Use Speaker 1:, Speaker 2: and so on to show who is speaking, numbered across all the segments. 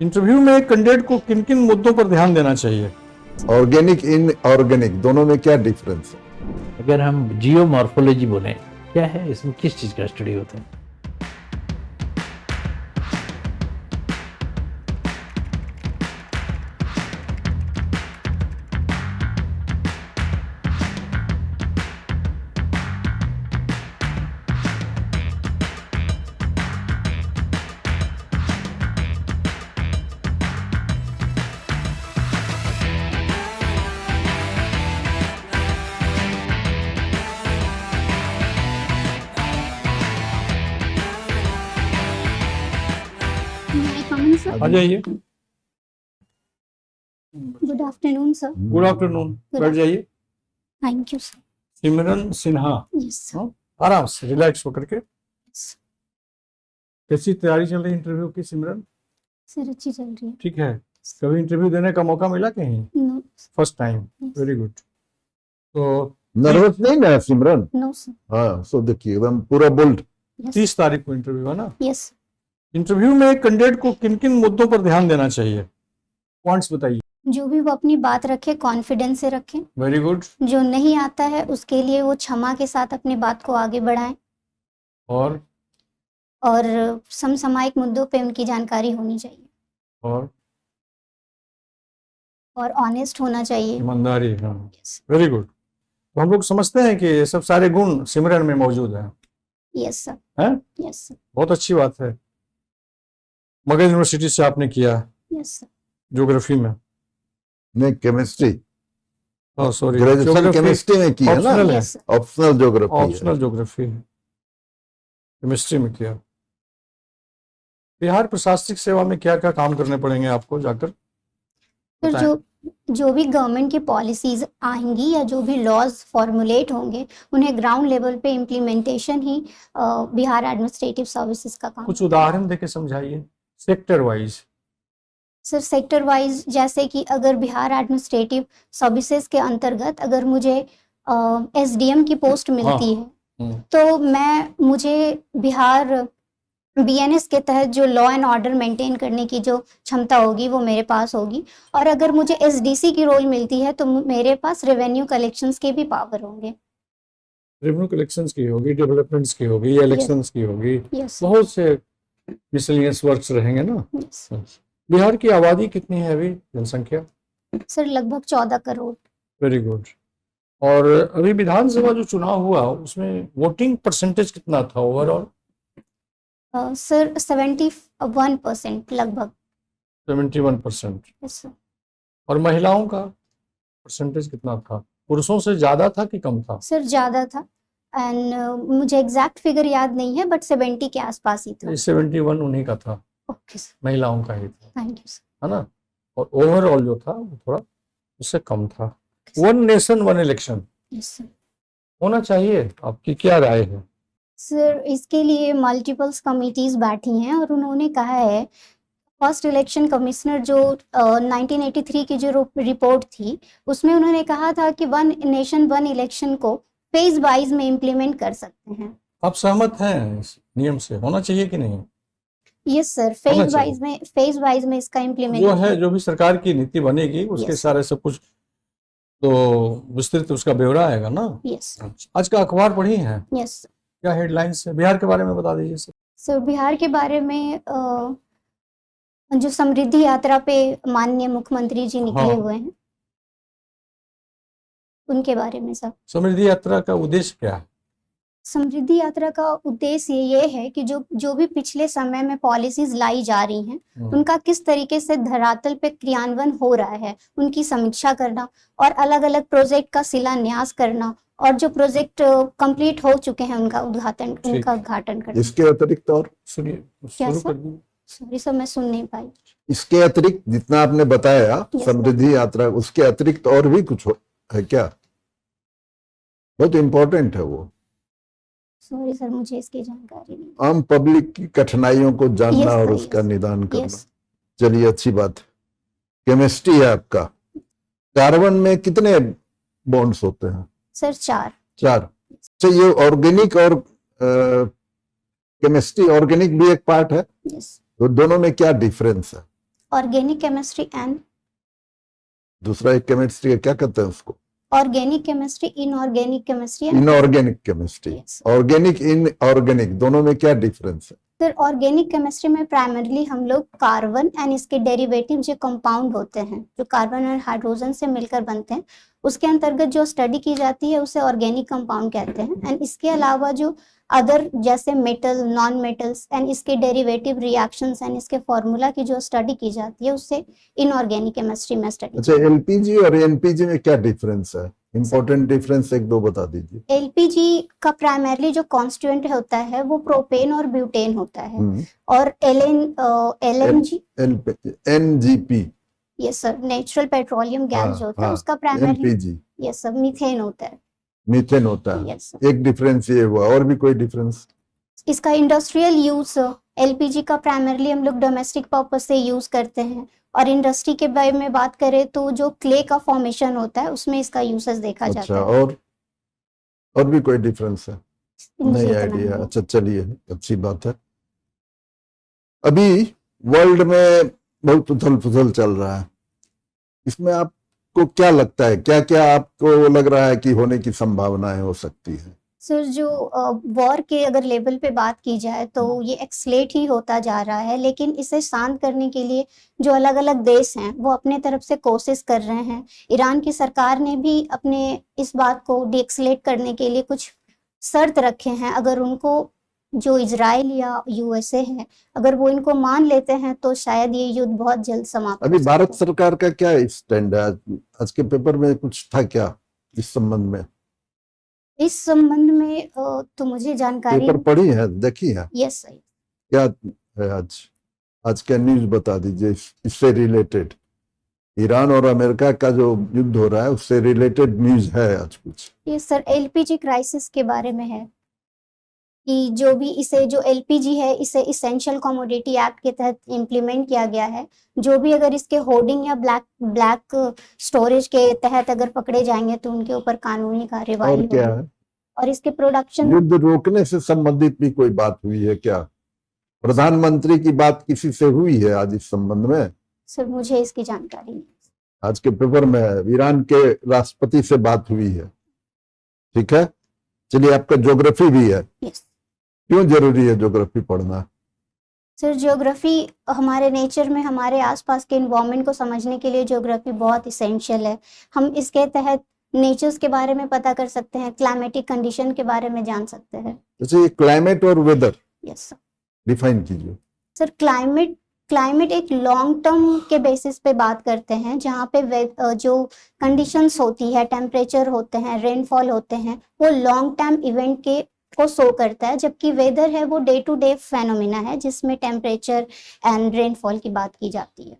Speaker 1: Interview में candidate को किन किन मुद्दों पर ध्यान देना चाहिए?
Speaker 2: ऑर्गेनिक इन ऑर्गेनिक दोनों में क्या डिफरेंस है?
Speaker 3: अगर हम जियोमॉर्फोलॉजी बोले, क्या है इसमें, किस चीज़ का स्टडी होता है?
Speaker 1: आ जाइए।
Speaker 4: Good afternoon sir.
Speaker 1: Good afternoon, बैठ जाइए।
Speaker 4: Thank you sir.
Speaker 1: Simran Sinha,
Speaker 4: yes sir.
Speaker 1: आराम से रिलैक्स होकर के। कैसी तैयारी चल रही है इंटरव्यू की सिमरन?
Speaker 4: सर अच्छी चल रही है।
Speaker 1: ठीक है। कभी इंटरव्यू देने का मौका मिला कहीं?
Speaker 4: No.
Speaker 1: First time? Very good. तो
Speaker 2: नर्वस नहीं ना सिमरन?
Speaker 4: No sir.
Speaker 2: हाँ, सो देखिए एकदम पूरा बोल्ड।
Speaker 1: 30 तारीख को इंटरव्यू है ना?
Speaker 4: यस।
Speaker 1: इंटरव्यू में कैंडिडेट को किन किन मुद्दों पर ध्यान देना चाहिए? पॉइंट्स बताइए।
Speaker 4: जो भी वो अपनी बात रखे कॉन्फिडेंस से रखे।
Speaker 1: Very good.
Speaker 4: जो नहीं आता है उसके लिए वो क्षमा के साथ अपनी बात को आगे बढ़ाएं। और समसामयिक मुद्दों पे उनकी जानकारी होनी चाहिए। और ऑनेस्ट होना चाहिए।
Speaker 1: ईमानदारी। हाँ, वेरी गुड। तो हम लोग समझते हैं कि ये सब सारे गुण सिमरन में मौजूद हैं।
Speaker 4: Yes sir.
Speaker 1: हैं?
Speaker 4: Yes sir.
Speaker 1: बहुत अच्छी बात है। मगध यूनिवर्सिटी से आपने किया?
Speaker 4: Yes sir.
Speaker 1: ज्योग्राफी में?
Speaker 2: नहीं, chemistry.
Speaker 1: Oh sorry,
Speaker 2: graduation chemistry में किया ना?
Speaker 1: ऑप्शनल है।
Speaker 4: Yes sir.
Speaker 2: ऑप्शनल ज्योग्राफी है।
Speaker 1: ऑप्शनल ज्योग्राफी है, केमिस्ट्री में किया। बिहार प्रशासनिक सेवा में क्या क्या काम करने पड़ेंगे आपको जाकर?
Speaker 4: फिर जो भी गवर्नमेंट की पॉलिसीज आएंगी या जो भी लॉज फॉर्मुलेट होंगे उन्हें ग्राउंड लेवल पे इम्प्लीमेंटेशन ही बिहार एडमिनिस्ट्रेटिव सर्विसेज का काम।
Speaker 1: कुछ उदाहरण देके समझाइए sector wise.
Speaker 4: Sir sector wise जैसे कि अगर बिहार एडमिनिस्ट्रेटिव सर्विसेज के अंतर्गत अगर मुझे एसडीएम की पोस्ट मिलती है तो मुझे बिहार बीएनएस के तहत जो लॉ एंड ऑर्डर मेंटेन करने की जो क्षमता होगी वो मेरे पास होगी। और अगर मुझे एसडीसी की रोल मिलती है तो मेरे पास रेवेन्यू कलेक्शंस के भी पावर होंगे।
Speaker 1: रेवेन्यू कलेक्शंस की होगी, डेवलपमेंट्स की होगी, इलेक्शंस की होगी, बहुत से मिसलेनियस वर्क्स रहेंगे ना। बिहार की आबादी कितनी है अभी, जनसंख्या?
Speaker 4: सर लगभग 14 करोड़।
Speaker 1: Very good. और अभी विधानसभा जो चुनाव हुआ उसमें वोटिंग परसेंटेज कितना था ओवरऑल?
Speaker 4: सर 71% लगभग।
Speaker 1: 71%।
Speaker 4: Yes sir.
Speaker 1: और महिलाओं का परसेंटेज कितना था? पुरुषों से ज्यादा था कि कम था?
Speaker 4: सर ज्यादा था एंड मुझे एग्जैक्ट फिगर याद नहीं है बट 70 के आसपास ही था।
Speaker 1: 71 उन्हीं का था।
Speaker 4: Okay sir.
Speaker 1: महिलाओं का ही था।
Speaker 4: Thank you sir.
Speaker 1: है ना? और ओवरऑल जो था वो थोड़ा उससे कम था। One nation one election
Speaker 4: yes sir.
Speaker 1: होना चाहिए, आपकी क्या राय है?
Speaker 4: सर इसके लिए मल्टीपल्स कमिटीज बैठी हैं और उन्होंने कहा है फर्स्ट इलेक्शन कमिश्नर जो 1983 की जो रिपोर्ट थी उसमें उन्होंने कहा था कि वन नेशन वन इलेक्शन को फेज वाइज में इम्प्लीमेंट कर सकते हैं।
Speaker 1: आप सहमत हैं इस नियम से? होना चाहिए कि नहीं?
Speaker 4: Yes sir. फेज वाइज में इसका इम्प्लीमेंट
Speaker 1: जो है, जो भी सरकार की नीति बनेगी उसके सारे सब कुछ तो विस्तृत उसका ब्यौरा आएगा ना।
Speaker 4: यस।
Speaker 1: आज का अखबार पढ़ी हैं?
Speaker 4: यस।
Speaker 1: क्या हेडलाइंस है? बिहार के बारे में बता दीजिए सर।
Speaker 4: सर बिहार के बारे में जो समृद्धि यात्रा पे माननीय मुख्यमंत्री जी निकले हुए हैं उनके बारे में सर।
Speaker 1: समृद्धि यात्रा का उद्देश्य क्या है?
Speaker 4: समृद्धि यात्रा का उद्देश्य ये है कि जो भी पिछले समय में पॉलिसीज लाई जा रही हैं उनका किस तरीके से धरातल पे क्रियान्वयन हो रहा है उनकी समीक्षा करना और अलग अलग प्रोजेक्ट का शिलान्यास करना और जो प्रोजेक्ट कंप्लीट हो चुके हैं उनका उद्घाटन करना।
Speaker 2: इसके अतिरिक्त और
Speaker 1: सुनिए,
Speaker 4: क्या
Speaker 1: शुरू
Speaker 4: सर?
Speaker 1: कर दीजिए।
Speaker 4: सॉरी सर मैं सुन नहीं पाई।
Speaker 2: इसके अतिरिक्त जितना आपने बताया समृद्धि यात्रा, उसके अतिरिक्त और भी कुछ है क्या? बहुत इम्पोर्टेंट है वो।
Speaker 4: सॉरी सर मुझे इसकी जानकारी नहीं।
Speaker 2: आम पब्लिक की कठिनाइयों को जानना और उसका निदान करना। चलिए अच्छी बात है। केमिस्ट्री है आपका। कार्बन में कितने बॉन्ड्स होते हैं?
Speaker 4: सर 4।
Speaker 2: तो ये ऑर्गेनिक और केमिस्ट्री, ऑर्गेनिक भी एक पार्ट है।
Speaker 4: यस।
Speaker 2: तो दोनों में क्या डिफरेंस है?
Speaker 4: ऑर्गेनिक केमिस्ट्री एंड
Speaker 2: दूसरा एक केमिस्ट्री है, क्या कहते हैं उसको?
Speaker 4: Organic chemistry, inorganic chemistry and
Speaker 2: inorganic chemistry.
Speaker 4: Yes.
Speaker 2: Organic, inorganic दोनों में क्या डिफरेंस है?
Speaker 4: फिर ऑर्गेनिक केमिस्ट्री में प्राइमरली हम लोग कार्बन एंड इसके डेरिवेटिव जो कंपाउंड होते हैं, जो कार्बन और हाइड्रोजन से मिलकर बनते हैं, उसके अंतर्गत जो स्टडी की जाती है उसे ऑर्गेनिक कंपाउंड कहते हैं। एंड इसके अलावा जो अदर जैसे मेटल, नॉन मेटल्स एंड इसके डेरिवेटिव रिएक्शंस एंड इसके फॉर्मूला की जो स्टडी की जाती है उसे इनऑर्गेनिक केमिस्ट्री में स्टडी।
Speaker 2: अच्छा, एलपीजी और एनपीजी में क्या डिफरेंस है? इंपॉर्टेंट डिफरेंस एक दो बता दीजिए।
Speaker 4: एलपीजी का प्राइमरली जो कॉन्स्टिट्यूएंट होता है वो प्रोपेन और ब्यूटेन होता है, और LNG
Speaker 2: NGP,
Speaker 4: yes sir, natural petroleum gas
Speaker 2: हाँ,
Speaker 4: जो होता है
Speaker 2: हाँ,
Speaker 4: उसका primarily,
Speaker 2: LPG
Speaker 4: yes sir, methane होता है।
Speaker 2: मीथेन होता है।
Speaker 4: Yes sir.
Speaker 2: एक डिफरेंस ये हुआ, और भी कोई डिफरेंस?
Speaker 4: इसका इंडस्ट्रियल यूज, एलपीजी का प्राइमरली हम लोग डोमेस्टिक पर्पस से यूज करते हैं, और इंडस्ट्री के बारे में बात करें तो जो क्ले का फॉर्मेशन होता है उसमें इसका यूसेस देखा
Speaker 2: अच्छा,
Speaker 4: जाता है।
Speaker 2: और भी कोई डिफरेंस है?
Speaker 4: मुझे
Speaker 2: नहीं
Speaker 4: इतना
Speaker 2: आइडिया।
Speaker 4: नहीं।
Speaker 2: अच्छा चलिए, अच्छी बात है। अभी वर्ल्ड में बहुत उथल पुथल चल रहा है, इसमें आपको क्या लगता है, क्या क्या आपको लग रहा है कि होने की संभावनाएं हो सकती है?
Speaker 4: सर जो वॉर के अगर लेवल पे बात की जाए तो ये एक्सलेट ही होता जा रहा है, लेकिन इसे शांत करने के लिए जो अलग अलग देश हैं वो अपने तरफ से कोशिश कर रहे हैं। ईरान की सरकार ने भी अपने इस बात को डीएक्सलेट करने के लिए कुछ शर्त रखे हैं। अगर उनको जो इजराइल या यूएसए है, अगर वो इनको मान लेते हैं तो शायद ये युद्ध बहुत जल्द समाप्त
Speaker 2: अभी
Speaker 4: हो
Speaker 2: भारत
Speaker 4: सकता है।
Speaker 2: सरकार का क्या स्टैंड है? आज के पेपर में कुछ था क्या इस संबंध में?
Speaker 4: इस संबंध में तो मुझे जानकारी,
Speaker 2: पेपर पढ़ी है, देखी है?
Speaker 4: Yes sir.
Speaker 2: क्या है आज क्या न्यूज बता दीजिए इससे रिलेटेड। ईरान और अमेरिका का जो युद्ध हो रहा है उससे रिलेटेड न्यूज है आज कुछ?
Speaker 4: ये सर एलपीजी क्राइसिस के बारे में है कि जो भी इसे जो एलपीजी है इसे इसेंशियल कमोडिटी एक्ट के तहत इम्प्लीमेंट किया गया है। जो भी अगर इसके होर्डिंग या ब्लैक स्टोरेज के तहत अगर पकड़े जाएंगे तो उनके ऊपर कानूनी कार्यवाही
Speaker 2: और क्या
Speaker 4: होगी।
Speaker 2: है?
Speaker 4: और इसके प्रोडक्शन,
Speaker 2: युद्ध रोकने से संबंधित भी कोई बात हुई है क्या? प्रधानमंत्री की बात किसी से हुई है आज इस संबंध में?
Speaker 4: सर मुझे इसकी जानकारी नहीं।
Speaker 2: आज के पेपर में ईरान के राष्ट्रपति से बात हुई है। ठीक है, चलिए, आपका ज्योग्राफी भी है।
Speaker 4: यस
Speaker 2: क्यों जरूरी है ज्योग्राफी पढ़ना?
Speaker 4: सर, ज्योग्राफी हमारे नेचर में हमारे आसपास के इन्वायरमेंट को समझने के लिए ज्योग्राफी बहुत इसेंशियल है। हम इसके तहत नेचर्स के बारे में पता कर सकते हैं, क्लाइमेटिक कंडीशन के बारे में जान सकते हैं।
Speaker 2: जैसे ये क्लाइमेट और वेदर
Speaker 4: यस सर।
Speaker 2: डिफाइन कीजिए।
Speaker 4: सर क्लाइमेट एक लॉन्ग टर्म के बेसिस पे बात करते हैं, जहाँ पे जो कंडीशंस होती है, टेम्परेचर होते हैं, रेनफॉल होते हैं, वो लॉन्ग टर्म इवेंट के को शो करता है। जबकि वेदर है वो डे टू डे फेनोमेना है जिसमें टेम्परेचर एंड रेनफॉल की बात की जाती है।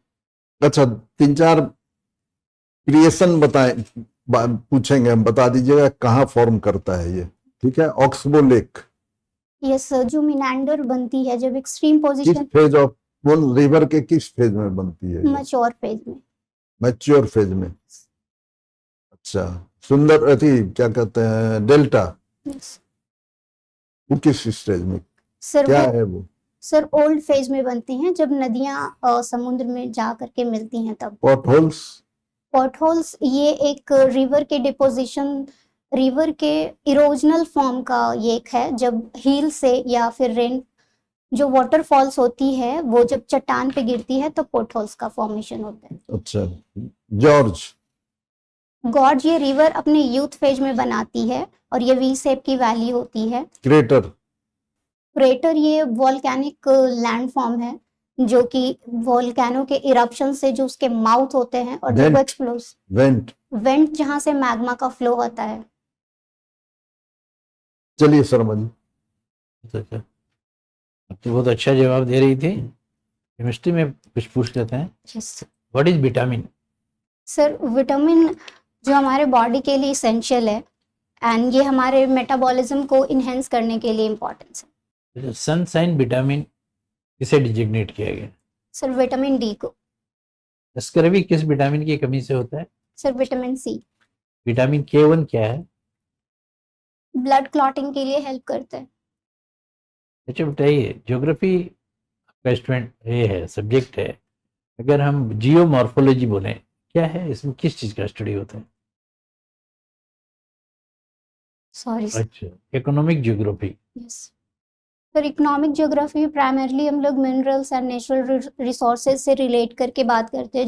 Speaker 2: अच्छा, 3-4 क्रिएशन बताएं, पूछेंगे हम, बता दीजिएगा कहाँ फॉर्म करता है ये। ठीक है, ऑक्सबो लेक
Speaker 4: यस सर, जो मिनांडर बनती है जब एक्सट्रीम
Speaker 2: किस
Speaker 4: position,
Speaker 2: phase of one river के किस फेज में बनती है?
Speaker 4: मैच्योर फेज में।
Speaker 2: मैच्योर फेज में। अच्छा, सुंदर अति क्या कहते हैं, डेल्टा,
Speaker 4: यस
Speaker 2: वो किस स्टेज में,
Speaker 4: सर।
Speaker 2: क्या
Speaker 4: वो
Speaker 2: है वो?
Speaker 4: सर ओल्ड फेज में बनती हैं, जब नदियां समुद्र में जा करके मिलती हैं तब।
Speaker 2: पॉटहोल्स?
Speaker 4: पॉटहोल्स ये एक रिवर के डिपोजिशन, रिवर के इरोजनल फॉर्म का ये एक है, जब हील से या फिर रेन जो वाटरफॉल्स होती है वो जब चट्टान पे गिरती है तो पोर्टहोल्स का फॉर्मेशन होता है।
Speaker 2: अच्छा, जॉर्ज?
Speaker 4: गॉर्ज ये रिवर अपने यूथ फेज में बनाती है और ये वी शेप की वैली होती है।
Speaker 2: क्रेटर?
Speaker 4: क्रेटर ये वॉल्केनिक लैंडफॉर्म है जो कि वॉल्केनो के इरप्शन से जो उसके माउथ होते हैं और जब एक्सप्लोज,
Speaker 2: वेंट?
Speaker 4: वेंट जहां से मैग्मा का फ्लो होता है।
Speaker 2: चलिए शर्मा जी।
Speaker 3: अच्छा, अब तो बहुत अच्छा जवाब दे रही थी। केमिस्ट्री में कुछ पूछ लेते हैं।
Speaker 4: Yes
Speaker 3: what is vitamin?
Speaker 4: Sir, vitamin जो हमारे बॉडी के लिए इसेंशियल है एंड ये हमारे मेटाबॉलिज्म को इनहेंस करने के लिए इम्पोर्टेंस है।
Speaker 3: सनशाइन विटामिन किसे डिजिग्नेट किया गया?
Speaker 4: सर विटामिन डी को।
Speaker 3: स्कर्वी किस विटामिन की कमी से होता है?
Speaker 4: Sir vitamin C.
Speaker 3: Vitamin K1 क्या है?
Speaker 4: ब्लड क्लॉटिंग के लिए हेल्प करता है।
Speaker 3: अच्छा बताइए, ज्योग्राफी आपका स्टूडेंट ये है, सब्जेक्ट है, अगर हम जियोमॉर्फोलॉजी बोले, क्या है इसमें, किस चीज का स्टडी होता है?
Speaker 4: Sorry sir.
Speaker 3: अच्छा, economic geography.
Speaker 4: Yes sir, economic geography primarily हम लोग मिनरल्स एंड नेचुरल रिसोर्सेज से रिलेट करके बात करते हैं,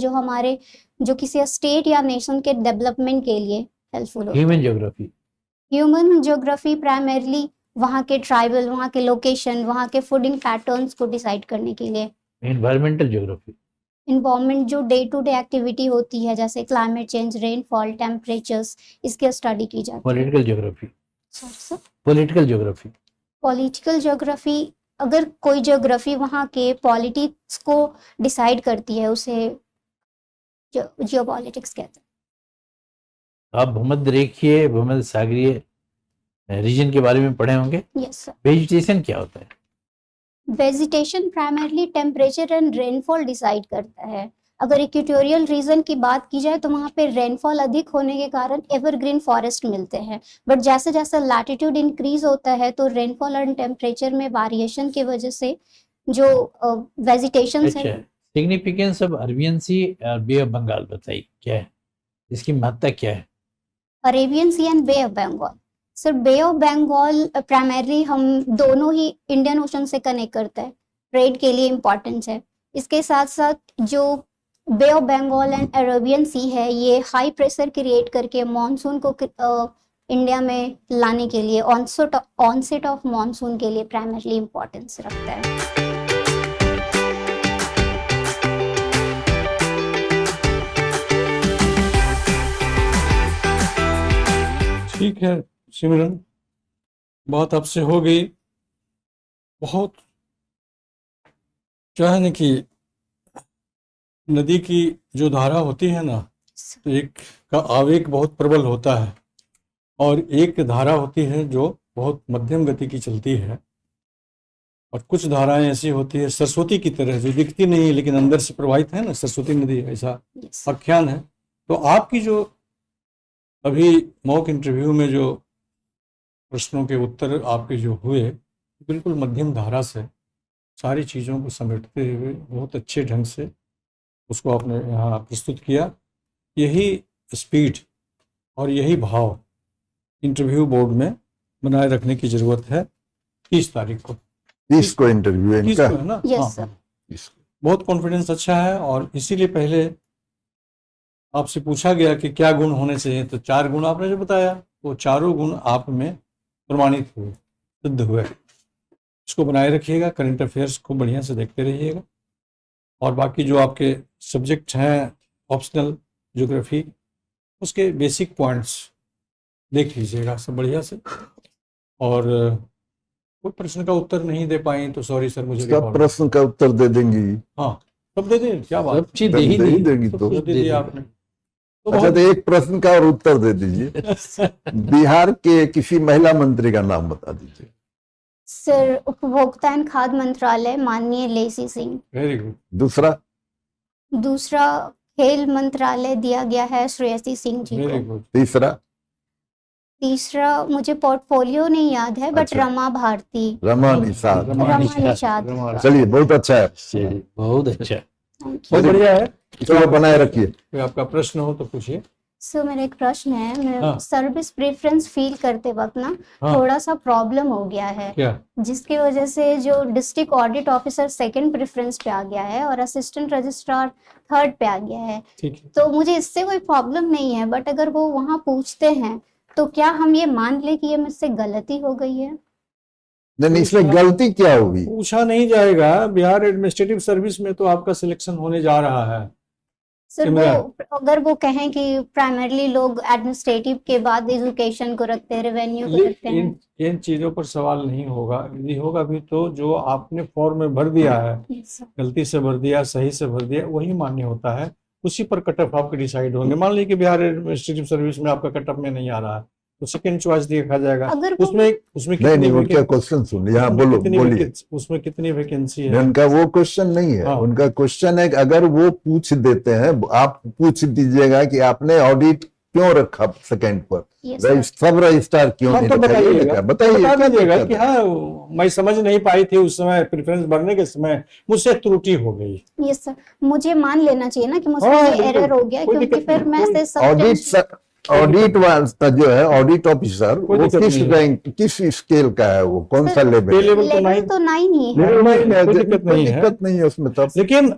Speaker 4: जो किसी स्टेट या नेशन के डेवलपमेंट के लिए हेल्पफुल होता है।
Speaker 3: Human geography.
Speaker 4: Human geography primarily वहाँ के ट्राइबल, वहाँ के लोकेशन, वहाँ के फूडिंग पैटर्न्स को डिसाइड करने के लिए।
Speaker 3: Environmental geography.
Speaker 4: इन्वायरमेंट जो डे टू डे एक्टिविटी होती है, जैसे क्लाइमेट चेंज, रेनफॉल, टेम्परेचर्स, इसकी स्टडी की जाती है।
Speaker 3: Political geography.
Speaker 4: Sorry sir.
Speaker 3: Political geography.
Speaker 4: Political geography, अगर कोई ज्योग्राफी वहाँ के पॉलिटिक्स को डिसाइड करती है, उसे जियोपॉलिटिक्स कहते हैं।
Speaker 3: आप भूमध्य रेखीय, भूमध्य सागरीय रीजन के बारे में पढ़े होंगे।
Speaker 4: Yes sir.
Speaker 3: वेजिटेशन क्या होता है?
Speaker 4: Vegetation primarily temperature and rainfall decide करता है। अगर इक्वेटोरियल रीजन की बात की जाए तो वहाँ पे रेनफॉल अधिक होने के कारण एवरग्रीन फॉरेस्ट मिलते हैं, बट जैसे जैसे लैटिट्यूड इंक्रीज होता है तो रेनफॉल एंड टेम्परेचर में वेरिएशन की वजह से जो वेजिटेशन
Speaker 3: अच्छा,
Speaker 4: है।
Speaker 3: सिग्निफिकेंस ऑफ अरेबियन सी और बे ऑफ बंगाल बताइए, क्या है इसकी महत्ता, क्या है?
Speaker 4: Arabian sea and bay of Bengal. Sir, bay of Bengal primarily हम दोनों ही इंडियन ओशन से कनेक्ट करता है, ट्रेड के लिए इम्पोर्टेंस है। इसके साथ साथ जो बे ऑफ बंगाल एंड अरेबियन सी है, ये हाई प्रेशर क्रिएट करके मॉनसून को इंडिया में लाने के लिए, ऑनसेट ऑफ मॉनसून के लिए प्राइमरली इम्पोर्टेंस रखता है।
Speaker 1: ठीक है सिमरन, बात आपसे हो गई। बहुत क्या है ना कि नदी की जो धारा होती है ना, तो एक का आवेग बहुत प्रबल होता है और एक धारा होती है जो बहुत मध्यम गति की चलती है, और कुछ धाराएं ऐसी होती है सरस्वती की तरह जो दिखती नहीं है लेकिन अंदर से प्रवाहित है ना, सरस्वती नदी ऐसा आख्यान है। तो आपकी जो अभी मॉक इंटरव्यू में जो प्रश्नों के उत्तर आपके जो हुए, बिल्कुल मध्यम धारा से सारी चीज़ों को समेटते हुए बहुत अच्छे ढंग से उसको आपने यहाँ प्रस्तुत किया। यही स्पीड और यही भाव इंटरव्यू बोर्ड में बनाए रखने की ज़रूरत है। 30 तारीख को
Speaker 2: 30 को इंटरव्यू है
Speaker 1: 30
Speaker 2: इनका।
Speaker 1: को है ना?
Speaker 4: यस
Speaker 1: हाँ,
Speaker 4: सर।
Speaker 1: बहुत कॉन्फिडेंस अच्छा है, और इसीलिए पहले आपसे पूछा गया कि क्या गुण होने चाहिए, तो 4 गुण आपने जो बताया, वो चारों गुण आप में प्रमाणित हुए, सिद्ध हुए। इसको बनाए रखिएगा, करंट अफेयर्स को बढ़िया से देखते रहिएगा, और बाकी जो आपके सब्जेक्ट हैं ऑप्शनल ज्योग्राफी, उसके बेसिक पॉइंट्स देख लीजिएगा सब बढ़िया से। और कोई प्रश्न का उत्तर नहीं दे पाए तो सॉरी सर, मुझे
Speaker 2: सब प्रश्न का उत्तर दे देंगी।
Speaker 1: हाँ, सब दे दें, क्या बात,
Speaker 3: सब चीज दे ही
Speaker 2: दे ही
Speaker 3: दी।
Speaker 2: देंगी
Speaker 1: सब
Speaker 2: तो।
Speaker 1: कुछ दे दिया आपने। तो
Speaker 2: अच्छा, तो एक प्रश्न का और उत्तर दे दीजिए। बिहार के किसी महिला मंत्री का नाम बता दीजिए।
Speaker 4: सर, उपभोक्ता एंड खाद्य मंत्रालय माननीय लेसी सिंह।
Speaker 1: Very good.
Speaker 4: दूसरा खेल मंत्रालय दिया गया है श्रेयसी सिंह जी
Speaker 1: वेरी
Speaker 4: को।
Speaker 1: गुड।
Speaker 4: तीसरा मुझे पोर्टफोलियो नहीं याद है, बट
Speaker 2: अच्छा।
Speaker 4: रमा भारती,
Speaker 2: रमा निषाद।
Speaker 4: रमा निषाद।
Speaker 2: चलिए, बहुत अच्छा है,
Speaker 3: चलिए, बहुत अच्छा।
Speaker 4: Thank you।
Speaker 1: बहुत बढ़िया है।
Speaker 2: इसको बनाए रखिए।
Speaker 1: कोई आपका प्रश्न हो तो पूछिए।
Speaker 4: सर, मेरा एक प्रश्न है। मैं
Speaker 1: हाँ।
Speaker 4: सर्विस प्रेफरेंस फील करते वक्त ना
Speaker 1: हाँ।
Speaker 4: थोड़ा सा प्रॉब्लम हो गया है,
Speaker 1: क्या?
Speaker 4: जिसकी वजह से जो district audit officer second preference पे आ गया है और असिस्टेंट रजिस्ट्रार थर्ड पे आ गया है।
Speaker 1: ठीक है।
Speaker 4: तो मुझे इससे कोई प्रॉब्लम नहीं है, बट अगर वो वहाँ पूछते हैं तो क्या हम ये मान ले कि ये मुझसे गलती हो गई है?
Speaker 2: नहीं, इसमें गलती क्या होगी?
Speaker 1: पूछा नहीं जाएगा। बिहार एडमिनिस्ट्रेटिव सर्विस में तो आपका सिलेक्शन होने जा रहा है।
Speaker 4: सर,
Speaker 1: इमरान।
Speaker 4: वो अगर वो कहें कि प्राइमरली लोग एडमिनिस्ट्रेटिव के बाद एजुकेशन को रखते हैं, रेवेन्यू को रखते हैं।
Speaker 1: इन चीजों पर सवाल नहीं होगा। यदि होगा भी तो जो आपने फॉर्म में भर दिया है,
Speaker 4: Yes, sir।
Speaker 1: गलती से भर दिया, सही से भर दिया, वही मान्य होता है। उसी पर कट ऑफ आपके डिसाइड होंगे। मान लीजिए कि बिहार एडमिनिस्ट्रेटिव सर्विस में आपका कट ऑफ में नहीं आ रहा है, तो सेकंड चॉइस देखा जाएगा।
Speaker 4: अगर वो-
Speaker 1: उसमें
Speaker 2: नहीं,
Speaker 1: कितनी
Speaker 2: उनका क्वेश्चन सुनिए। हाँ, बोलिए।
Speaker 1: उसमें कितनी वैकेंसी
Speaker 2: नहीं,
Speaker 1: है?
Speaker 2: उनका वो क्वेश्चन नहीं है।
Speaker 1: हाँ।
Speaker 2: उनका क्वेश्चन है कि अगर वो पूछ देते हैं, आप पूछ दीजिएगा कि आपने ऑडिट क्यों रखा सेकंड पर,
Speaker 4: यस सर।
Speaker 2: सब रजिस्ट्रार क्यों
Speaker 1: हाँ,
Speaker 2: नहीं
Speaker 1: तो
Speaker 2: रखा, ये
Speaker 1: बताइएगा।
Speaker 2: क्या? बताइए
Speaker 1: बता
Speaker 2: क्या
Speaker 1: दीजिएगा
Speaker 2: दिक्कत
Speaker 1: कि
Speaker 2: है?
Speaker 1: हाँ मैं समझ नहीं पाई थी उस समय, प्रेफरेंस भरने के समय मुझसे त्रुटि हो गई।
Speaker 4: यस सर, मुझे मान लेना चाहिए ना कि मुझसे
Speaker 1: हाँ,
Speaker 4: ये
Speaker 1: बिल्कुल।
Speaker 4: एरर हो गया,
Speaker 1: कोई
Speaker 4: क्योंकि
Speaker 1: दिक्कत
Speaker 4: फिर
Speaker 1: नहीं,
Speaker 4: मैं
Speaker 1: कोई
Speaker 4: से
Speaker 2: ऑडिट वाला जो है, ऑडिट ऑफिसर,
Speaker 1: कोई
Speaker 2: वो
Speaker 1: दिक्कत
Speaker 2: किस
Speaker 1: नहीं है।
Speaker 2: रैंक, किस स्केल का है, वो कौन सा लेवल
Speaker 1: पे
Speaker 2: है?
Speaker 1: लेवल तो
Speaker 4: लेवल
Speaker 1: नहीं,
Speaker 4: तो 9 ही है।
Speaker 1: लेवल नहीं है, कोई दिक्कत
Speaker 2: कोई
Speaker 1: नहीं है।
Speaker 2: दिक्कत नहीं है उसमें तब।
Speaker 1: लेकिन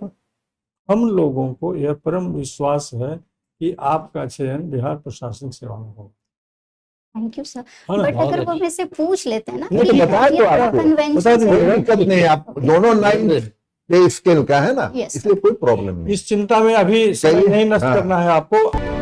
Speaker 1: हम लोगों को यह परम विश्वास है कि आपका चयन बिहार प्रशासनिक सेवा में होगा।
Speaker 4: Thank you sir.
Speaker 1: है ना?
Speaker 4: बट
Speaker 3: बहुत
Speaker 4: अगर वो
Speaker 3: अच्छा।
Speaker 4: मेरे से पूछ लेते हैं ना
Speaker 2: नहीं,
Speaker 4: कि
Speaker 2: तो बता दो
Speaker 4: ये
Speaker 2: आपको,
Speaker 4: convention
Speaker 1: बता
Speaker 4: से-
Speaker 1: दीजिए।
Speaker 2: कोई दिक्कत नहीं, आप दोनों 9 के स्केल का है ना,
Speaker 4: Yes,
Speaker 2: इसलिए कोई प्रॉब्लम नहीं।
Speaker 1: इस चिंता में अभी समय
Speaker 2: कहिए।
Speaker 1: नहीं नष्ट
Speaker 2: हाँ।
Speaker 1: करना है आपको।